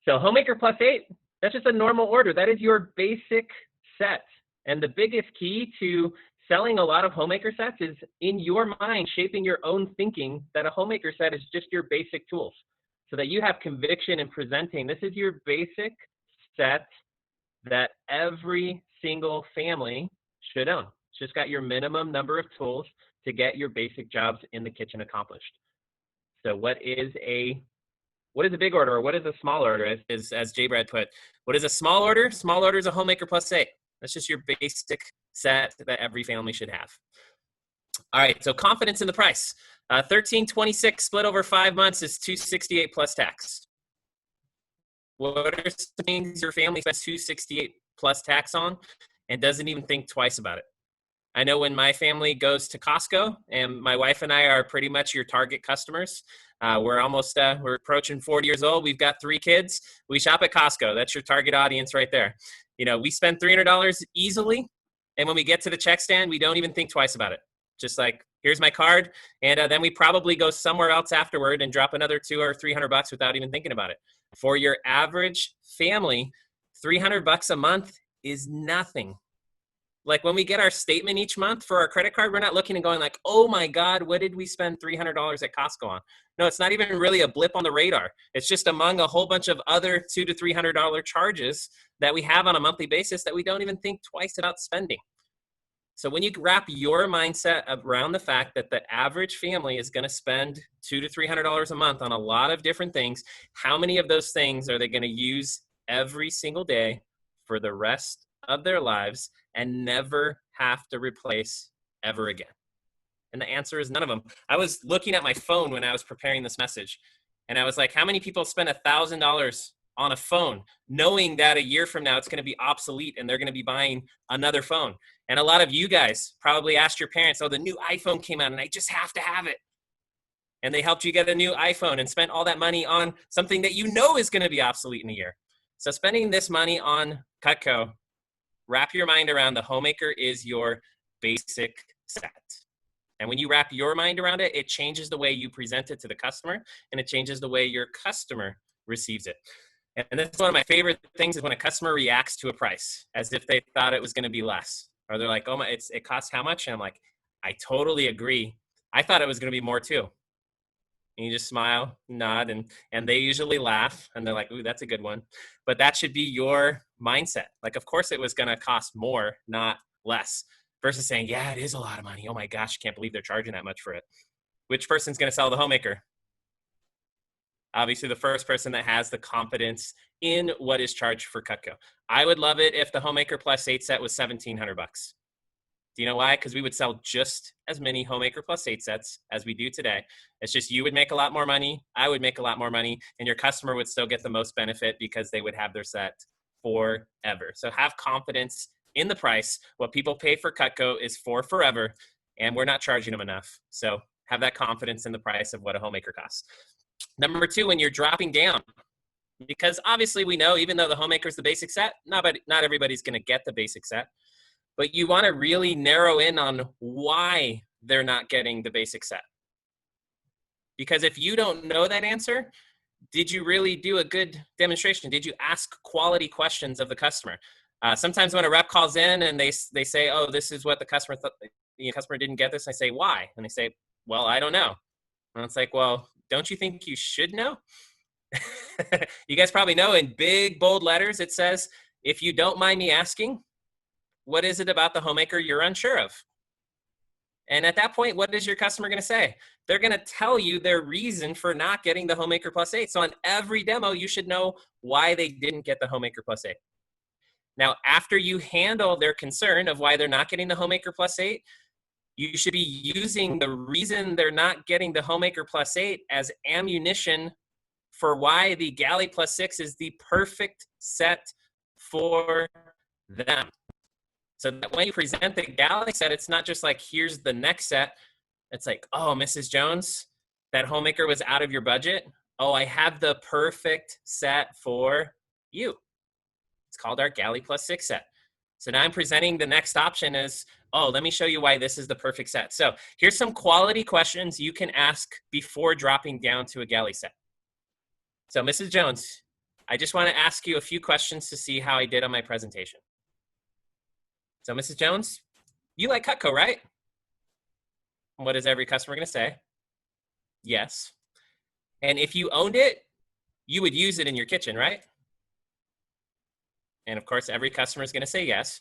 So Homemaker Plus 8, that's just a normal order. That is your basic set. And the biggest key to selling a lot of Homemaker sets is in your mind, shaping your own thinking that a Homemaker set is just your basic tools. So that you have conviction in presenting, this is your basic set that every single family should own. It's just got your minimum number of tools to get your basic jobs in the kitchen accomplished. So what is a big order, or what is a small order? As J. Brad put, what is a small order? Small order is a Homemaker Plus 8. That's just your basic set that every family should have. All right, so confidence in the price. $1,326 split over 5 months is $268 plus tax. What are some things your family spends $268 plus tax on and doesn't even think twice about it? I know when my family goes to Costco, and my wife and I are pretty much your target customers. We're approaching 40 years old. We've got 3 kids. We shop at Costco. That's your target audience right there. You know, we spend $300 easily. And when we get to the check stand, we don't even think twice about it. Just like, here's my card. And then we probably go somewhere else afterward and drop another $200 or $300 without even thinking about it. For your average family, $300 a month is nothing. Like when we get our statement each month for our credit card, we're not looking and going like, oh my God, what did we spend $300 at Costco on? No, it's not even really a blip on the radar. It's just among a whole bunch of other $200 to $300 charges that we have on a monthly basis that we don't even think twice about spending. So when you wrap your mindset around the fact that the average family is going to spend $200 to $300 a month on a lot of different things, how many of those things are they going to use every single day for the rest of their lives and never have to replace ever again? And the answer is none of them. I was looking at my phone when I was preparing this message, and I was like, how many people spend $1,000 on a phone knowing that a year from now it's going to be obsolete and they're going to be buying another phone? And a lot of you guys probably asked your parents, oh, the new iPhone came out and I just have to have it. And they helped you get a new iPhone and spent all that money on something that you know is going to be obsolete in a year. So spending this money on Cutco, wrap your mind around the Homemaker is your basic set. And when you wrap your mind around it, it changes the way you present it to the customer, and it changes the way your customer receives it. And this is one of my favorite things, is when a customer reacts to a price as if they thought it was going to be less. Or they're like, oh my, it costs how much? And I'm like, I totally agree. I thought it was going to be more too. And you just smile, nod, and they usually laugh, and they're like, ooh, that's a good one. But that should be your mindset. Like, of course it was going to cost more, not less, versus saying, yeah, it is a lot of money. Oh my gosh, can't believe they're charging that much for it. Which person's going to sell the Homemaker? Obviously the first person that has the confidence in what is charged for Cutco. I would love it if the Homemaker Plus 8 set was $1,700. Do you know why? Because we would sell just as many Homemaker Plus 8 sets as we do today. It's just you would make a lot more money, I would make a lot more money, and your customer would still get the most benefit because they would have their set forever. So have confidence in the price. What people pay for Cutco is for forever, and we're not charging them enough. So have that confidence in the price of what a Homemaker costs. Number 2, when you're dropping down, because obviously we know, even though the Homemaker is the basic set, not everybody's going to get the basic set. But you want to really narrow in on why they're not getting the basic set. Because if you don't know that answer, did you really do a good demonstration? Did you ask quality questions of the customer? Sometimes when a rep calls in and they say, oh, this is what the customer thought, the customer didn't get this. I say, why? And they say, well, I don't know. And it's like, well, don't you think you should know? You guys probably know in big, bold letters, it says, if you don't mind me asking, what is it about the Homemaker you're unsure of? And at that point, what is your customer going to say? They're going to tell you their reason for not getting the Homemaker Plus 8. So on every demo, you should know why they didn't get the Homemaker Plus 8. Now, after you handle their concern of why they're not getting the Homemaker Plus 8, you should be using the reason they're not getting the Homemaker Plus 8 as ammunition for why the Galley Plus 6 is the perfect set for them. So that when you present the Galley set, it's not just like, here's the next set. It's like, oh, Mrs. Jones, that Homemaker was out of your budget. Oh, I have the perfect set for you. It's called our Galley Plus 6 set. So now I'm presenting the next option as, oh, let me show you why this is the perfect set. So here's some quality questions you can ask before dropping down to a Galley set. So Mrs. Jones, I just want to ask you a few questions to see how I did on my presentation. So Mrs. Jones, you like Cutco, right? What is every customer going to say? Yes. And if you owned it, you would use it in your kitchen, right? And of course, every customer is going to say yes.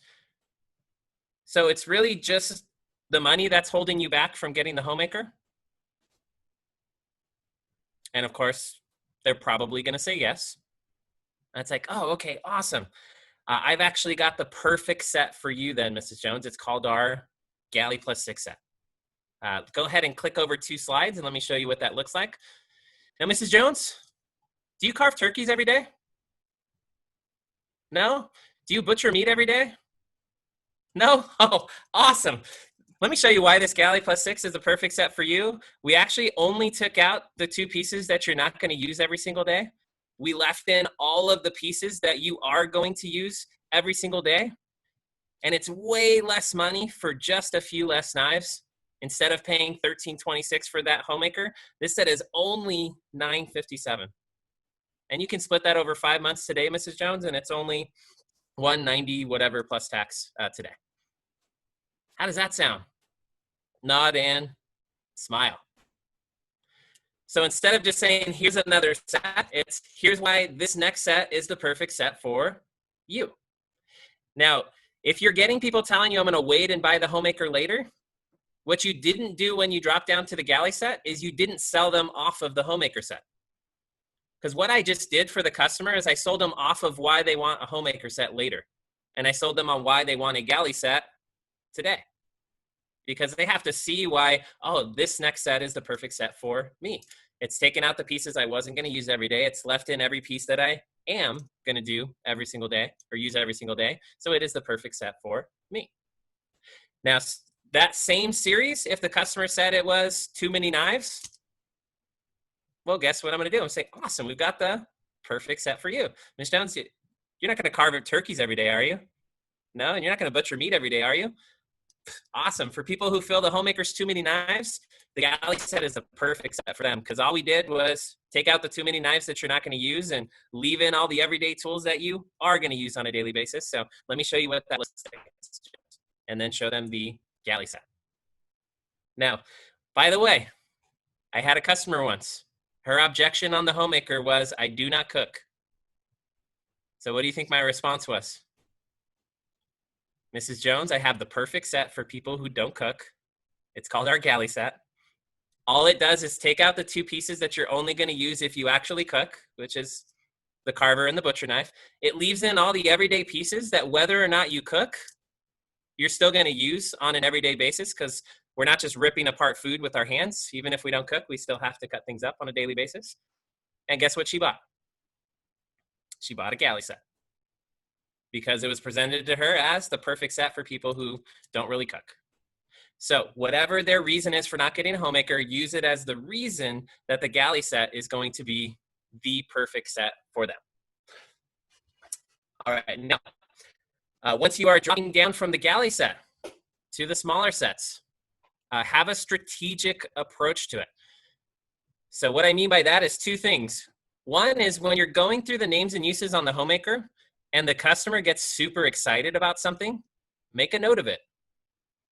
So it's really just the money that's holding you back from getting the homemaker. And of course, they're probably going to say yes. And it's like, oh, okay, awesome. I've actually got the perfect set for you then, Mrs. Jones. It's called our Galley Plus 6 set. Go ahead and click over 2 slides and let me show you what that looks like. Now, Mrs. Jones, do you carve turkeys every day? No? Do you butcher meat every day? No? Oh, awesome. Let me show you why this Galley Plus 6 is the perfect set for you. We actually only took out the 2 pieces that you're not going to use every single day. We left in all of the pieces that you are going to use every single day. And it's way less money for just a few less knives. Instead of paying $13.26 for that homemaker, this set is only $9.57. And you can split that over 5 months today, Mrs. Jones, and it's only $190 whatever plus tax today. How does that sound? Nod and smile. So instead of just saying, here's another set, it's here's why this next set is the perfect set for you. Now, if you're getting people telling you I'm going to wait and buy the homemaker later, what you didn't do when you dropped down to the Galley set is you didn't sell them off of the homemaker set. Because what I just did for the customer is I sold them off of why they want a homemaker set later. And I sold them on why they want a Galley set today. Because they have to see why, oh, this next set is the perfect set for me. It's taken out the pieces I wasn't going to use every day. It's left in every piece that I am going to do every single day or use every single day. So it is the perfect set for me. Now, that same series, if the customer said it was too many knives, well, guess what I'm going to do? I'm going to say, awesome, we've got the perfect set for you. Ms. Jones, you're not going to carve up turkeys every day, are you? No, and you're not going to butcher meat every day, are you? Awesome. For people who feel the homemaker's too many knives, the Galley set is a perfect set for them because all we did was take out the too many knives that you're not going to use and leave in all the everyday tools that you are going to use on a daily basis. So let me show you what that looks like and then show them the Galley set. Now, by the way, I had a customer once. Her objection on the homemaker was, I do not cook. So what do you think my response was? Mrs. Jones, I have the perfect set for people who don't cook. It's called our Galley set. All it does is take out the 2 pieces that you're only going to use if you actually cook, which is the carver and the butcher knife. It leaves in all the everyday pieces that whether or not you cook, you're still going to use on an everyday basis because we're not just ripping apart food with our hands. Even if we don't cook, we still have to cut things up on a daily basis. And guess what she bought? She bought a Galley set because it was presented to her as the perfect set for people who don't really cook. So whatever their reason is for not getting a homemaker, use it as the reason that the Galley set is going to be the perfect set for them. All right, now, once you are dropping down from the Galley set to the smaller sets, have a strategic approach to it. So what I mean by that is 2 things. One is when you're going through the names and uses on the homemaker and the customer gets super excited about something, make a note of it.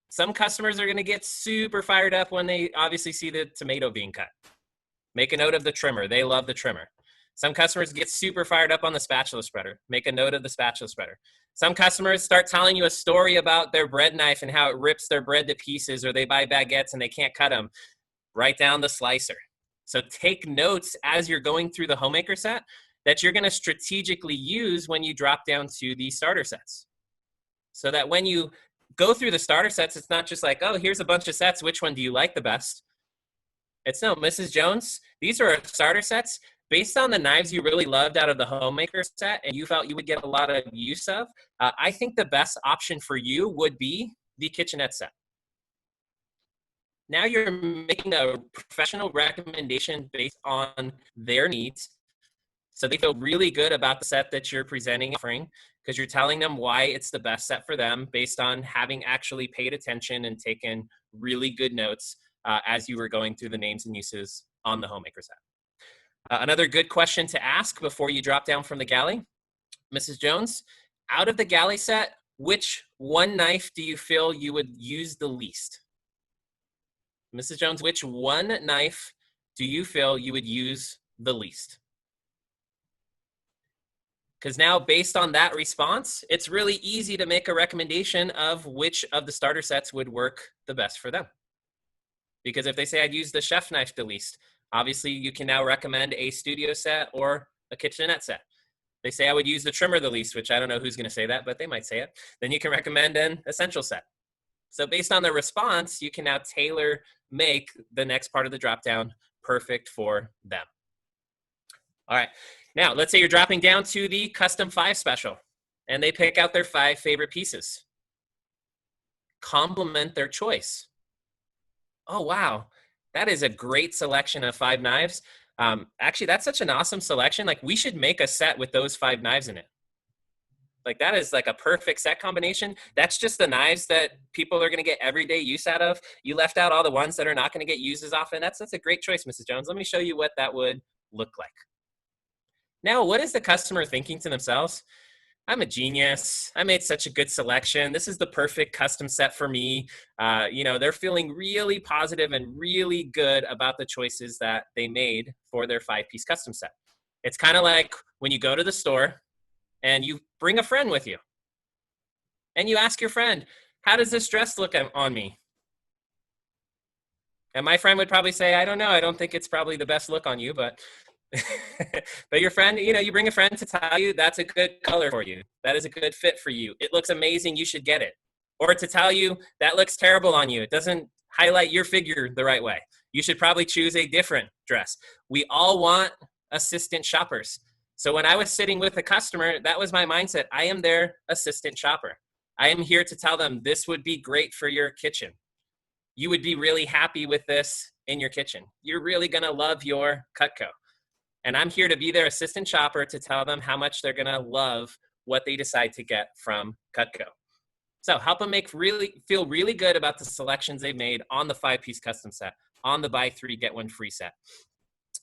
Some customers are going to get super fired up when they obviously see the tomato being cut. Make a note of the trimmer. They love the trimmer. Some customers get super fired up on the spatula spreader. Make a note of the spatula spreader. Some customers start telling you a story about their bread knife and how it rips their bread to pieces, or they buy baguettes and they can't cut them. Write down the slicer. So take notes as you're going through the homemaker set that you're going to strategically use when you drop down to the starter sets. So that when you go through the starter sets, it's not just like, oh, here's a bunch of sets. Which one do you like the best? It's no, Mrs. Jones, these are starter sets based on the knives you really loved out of the homemaker set and you felt you would get a lot of use of. I think the best option for you would be the kitchenette set. Now you're making a professional recommendation based on their needs. So they feel really good about the set that you're presenting, offering, because you're telling them why it's the best set for them based on having actually paid attention and taken really good notes as you were going through the names and uses on the homemaker set. Another good question to ask before you drop down from the galley, Mrs. Jones, out of the galley set, which one knife do you feel you would use the least? Mrs. Jones, which one knife do you feel you would use the least? Because now, based on that response, it's really easy to make a recommendation of which of the starter sets would work the best for them. Because if they say I'd use the chef knife the least, obviously you can now recommend a studio set or a kitchenette set. They say I would use the trimmer the least, which I don't know who's going to say that, but they might say it. Then you can recommend an essential set. So based on the response, you can now tailor make the next part of the drop down perfect for them. All right. Now, let's say you're dropping down to the custom 5 special and they pick out their 5 favorite pieces. Compliment their choice. Oh, wow. That is a great selection of 5 knives. Actually, that's such an awesome selection. Like, we should make a set with those 5 knives in it. Like, that is like a perfect set combination. That's just the knives that people are going to get everyday use out of. You left out all the ones that are not going to get used as often. That's a great choice, Mrs. Jones. Let me show you what that would look like. Now, what is the customer thinking to themselves? I'm a genius. I made such a good selection. This is the perfect custom set for me. They're feeling really positive and really good about the choices that they made for their 5-piece custom set. It's kind of like when you go to the store and you bring a friend with you and you ask your friend, how does this dress look on me? And my friend would probably say, I don't know. I don't think it's probably the best look on you, but but your friend, you bring a friend to tell you that's a good color for you. That is a good fit for you. It looks amazing. You should get it. Or to tell you that looks terrible on you. It doesn't highlight your figure the right way. You should probably choose a different dress. We all want assistant shoppers. So when I was sitting with a customer, that was my mindset. I am their assistant shopper. I am here to tell them this would be great for your kitchen. You would be really happy with this in your kitchen. You're really going to love your Cutco. And I'm here to be their assistant shopper to tell them how much they're going to love what they decide to get from Cutco. So help them feel really good about the selections they've made on the 5-piece custom set, on the buy 3, get 1 free set.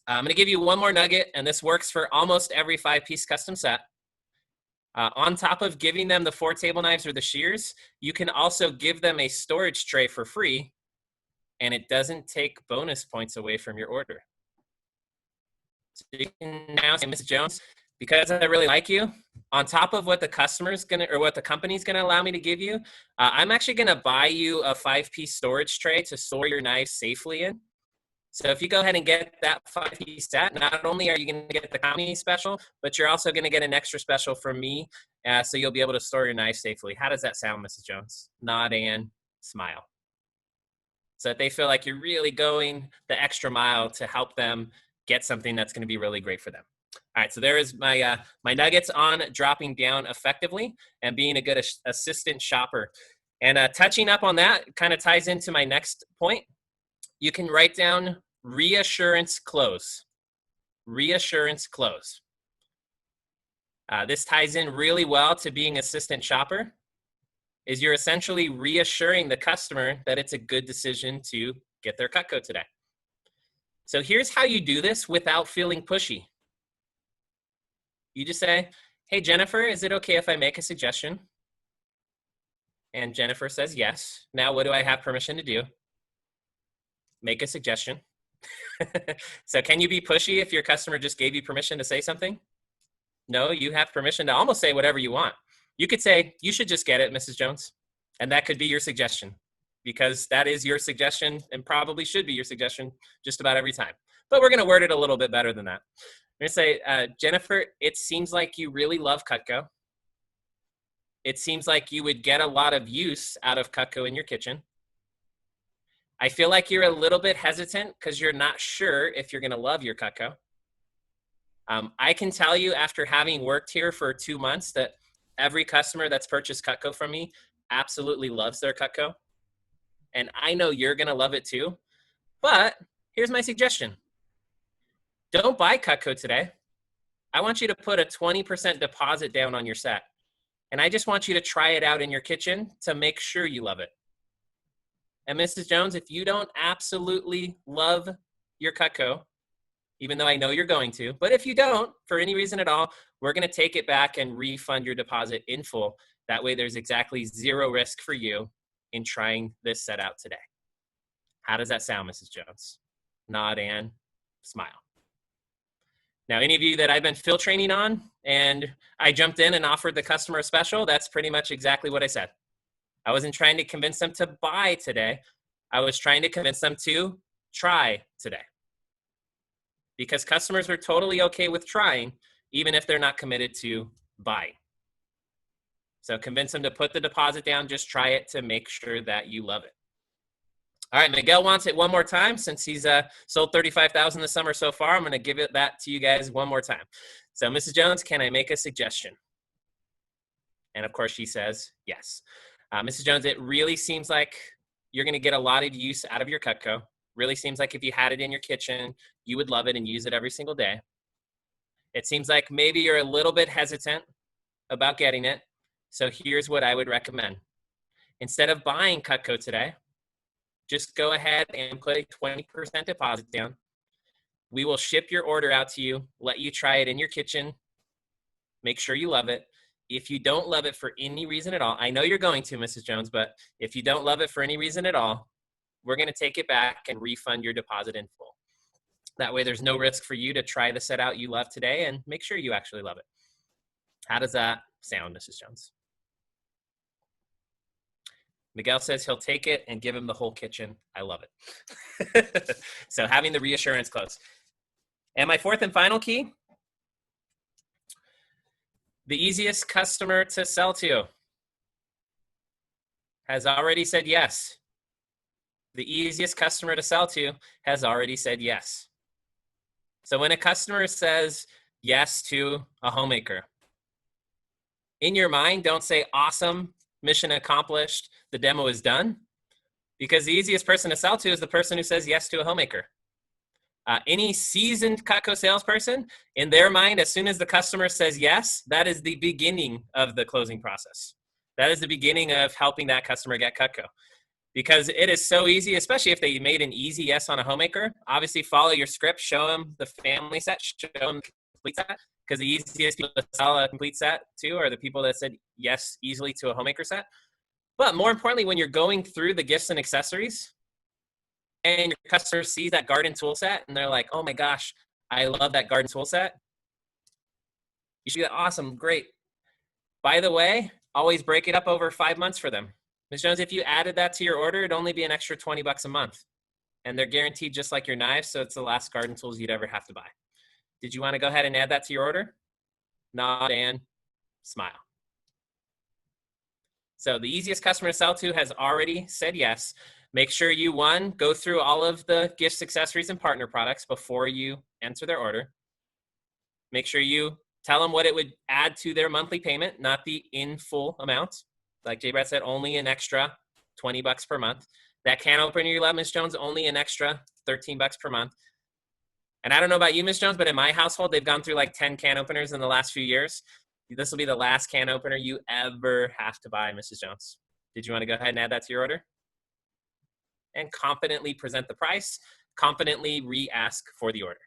I'm going to give you one more nugget, and this works for almost every 5-piece custom set. On top of giving them the 4 table knives or the shears, you can also give them a storage tray for free, and it doesn't take bonus points away from your order. So you can now say, Mrs. Jones, because I really like you, on top of what the what the company's gonna allow me to give you, I'm actually gonna buy you a 5-piece storage tray to store your knives safely in. So if you go ahead and get that 5-piece set, not only are you gonna get the company special, but you're also gonna get an extra special from me, so you'll be able to store your knives safely. How does that sound, Mrs. Jones? Nod and smile. So that they feel like you're really going the extra mile to help them get something that's going to be really great for them. All right, so there is my nuggets on dropping down effectively and being a good assistant shopper. And touching up on that kind of ties into my next point. You can write down reassurance close. Reassurance close. This ties in really well to being assistant shopper. Is you're essentially reassuring the customer that it's a good decision to get their Cutco today. So here's how you do this without feeling pushy. You just say, hey, Jennifer, is it okay if I make a suggestion? And Jennifer says yes. Now what do I have permission to do? Make a suggestion. So can you be pushy if your customer just gave you permission to say something? No, you have permission to almost say whatever you want. You could say, you should just get it, Mrs. Jones. And that could be your suggestion, because that is your suggestion and probably should be your suggestion just about every time. But we're going to word it a little bit better than that. We're going to say, Jennifer, it seems like you really love Cutco. It seems like you would get a lot of use out of Cutco in your kitchen. I feel like you're a little bit hesitant because you're not sure if you're going to love your Cutco. I can tell you, after having worked here for 2 months, that every customer that's purchased Cutco from me absolutely loves their Cutco. And I know you're going to love it too. But here's my suggestion. Don't buy Cutco today. I want you to put a 20% deposit down on your set. And I just want you to try it out in your kitchen to make sure you love it. And Mrs. Jones, if you don't absolutely love your Cutco, even though I know you're going to. But if you don't, for any reason at all, we're going to take it back and refund your deposit in full. That way there's exactly zero risk for you in trying this set out today. How does that sound, Mrs. Jones? Nod and smile. Now, any of you that I've been field training on and I jumped in and offered the customer a special, that's pretty much exactly what I said. I wasn't trying to convince them to buy today. I was trying to convince them to try today. Because customers are totally okay with trying, even if they're not committed to buying. So convince them to put the deposit down, just try it to make sure that you love it. All right, Miguel wants it one more time. Since he's sold 35,000 this summer so far, I'm going to give that to you guys one more time. So, Mrs. Jones, can I make a suggestion? And of course, she says yes. Mrs. Jones, it really seems like you're going to get a lot of use out of your Cutco. Really seems like if you had it in your kitchen, you would love it and use it every single day. It seems like maybe you're a little bit hesitant about getting it. So here's what I would recommend. Instead of buying Cutco today, just go ahead and put a 20% deposit down. We will ship your order out to you, let you try it in your kitchen, make sure you love it. If you don't love it for any reason at all, I know you're going to, Mrs. Jones, but if you don't love it for any reason at all, we're going to take it back and refund your deposit in full. That way there's no risk for you to try the set out you love today and make sure you actually love it. How does that sound, Mrs. Jones? Miguel says he'll take it and give him the whole kitchen. I love it. So having the reassurance close. And my fourth and final key, the easiest customer to sell to has already said yes. The easiest customer to sell to has already said yes. So when a customer says yes to a homemaker, in your mind, don't say awesome, mission accomplished, the demo is done, because the easiest person to sell to is the person who says yes to a homemaker. Any seasoned Cutco salesperson, in their mind, as soon as the customer says yes, that is the beginning of the closing process. That is the beginning of helping that customer get Cutco. Because it is so easy, especially if they made an easy yes on a homemaker. Obviously, follow your script, show them the family set, show them the complete set, because the easiest people to sell a complete set to are the people that said yes easily to a homemaker set. But more importantly, when you're going through the gifts and accessories and your customer sees that garden tool set and they're like, oh my gosh, I love that garden tool set. You should be awesome, great. By the way, always break it up over 5 months for them. Ms. Jones, if you added that to your order, it'd only be an extra $20 a month. And they're guaranteed just like your knives, so it's the last garden tools you'd ever have to buy. Did you want to go ahead and add that to your order? Nod and smile. So the easiest customer to sell to has already said yes. Make sure you, one, go through all of the gifts, accessories, and partner products before you enter their order. Make sure you tell them what it would add to their monthly payment, not the in full amount. Like Jay Brad said, only an extra $20 per month. That can opener you love, Ms. Jones, only an extra $13 per month. And I don't know about you, Ms. Jones, but in my household, they've gone through like 10 can openers in the last few years. This will be the last can opener you ever have to buy, Mrs. Jones. Did you want to go ahead and add that to your order? And confidently present the price, confidently re-ask for the order.